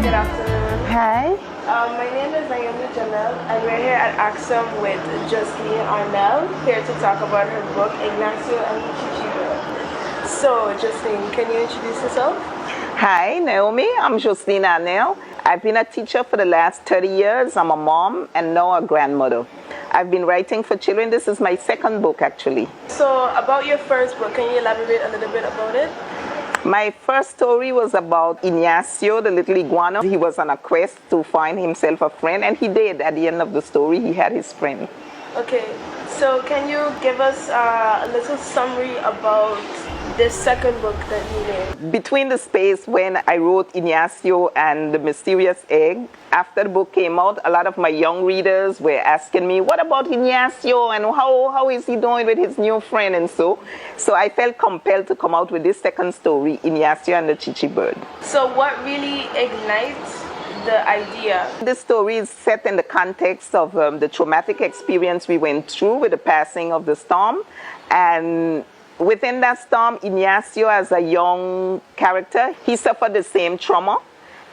good afternoon. Hi. My name is Marie Joselyne, and we're here at Axum with Joselyne ARNELL, here to talk about her book, Ignacio and ChiChi Bird. So, Joselyne, can you introduce yourself? Hi, Naomi. I'm Joselyne ARNELL. I've been a teacher for the last 30 years. I'm a mom and now a grandmother. I've been writing for children. This is my second book, actually. So, about your first book, can you elaborate a little bit about it? My first story was about Ignacio, the little iguana. He was on a quest to find himself a friend, and he did. At the end of the story, he had his friend. Okay, so can you give us a little summary about this second book that you made? Between the space when I wrote Ignacio and the Mysterious Egg, after the book came out, a lot of my young readers were asking me, what about Ignacio and how is he doing with his new friend and so I felt compelled to come out with this second story, Ignacio and the ChiChi Bird. So what really ignites the idea? This story is set in the context of the traumatic experience we went through with the passing of the storm, and within that storm, Ignacio, as a young character, he suffered the same trauma,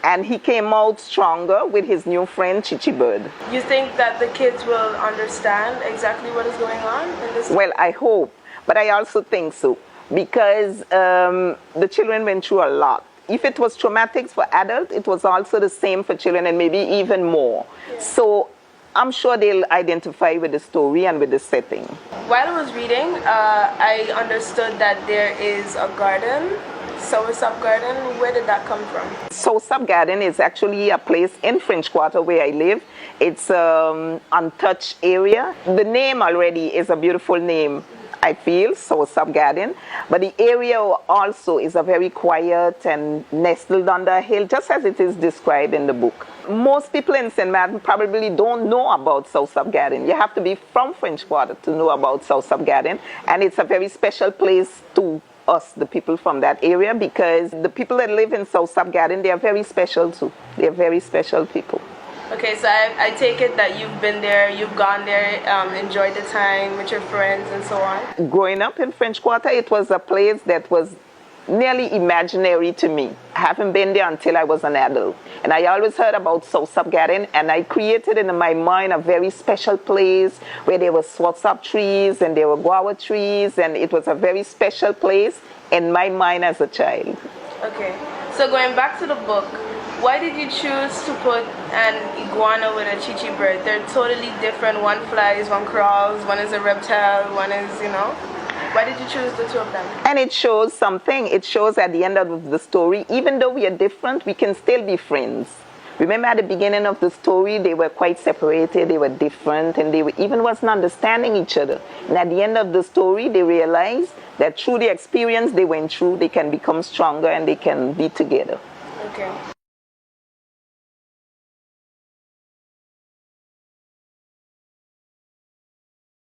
and he came out stronger with his new friend, ChiChi Bird. You think that the kids will understand exactly what is going on in this? Well, I hope, but I also think so, because the children went through a lot. If it was traumatic for adults, it was also the same for children, and maybe even more. Yeah. So I'm sure they'll identify with the story and with the setting. While I was reading, I understood that there is a garden, Soursop Garden. Where did that come from? Soursop Garden is actually a place in French Quarter where I live. It's an untouched area. The name already is a beautiful name, I feel, Soursop Garden. But the area also is a very quiet and nestled under a hill, just as it is described in the book. Most people in St. Martin probably don't know about Soursop Garden. You have to be from French Quarter to know about Soursop Garden. And it's a very special place to us, the people from that area, because the people that live in Soursop Garden, they are very special too. They are very special people. Okay, so I take it that you've been there, you've gone there, enjoyed the time with your friends and so on. Growing up in French Quarter, it was a place that was nearly imaginary to me. I haven't been there until I was an adult. And I always heard about Soursop Garden, and I created in my mind a very special place where there were soursop trees and there were guava trees, and it was a very special place in my mind as a child. Okay, so going back to the book, why did you choose to put an iguana with a ChiChi Bird? They're totally different. One flies, one crawls, one is a reptile, one is, you know. Why did you choose the two of them? And it shows something. It shows at the end of the story, even though we are different, we can still be friends. Remember at the beginning of the story, they were quite separated, they were different, and they even wasn't understanding each other. And at the end of the story, they realized that through the experience they went through, they can become stronger and they can be together. Okay.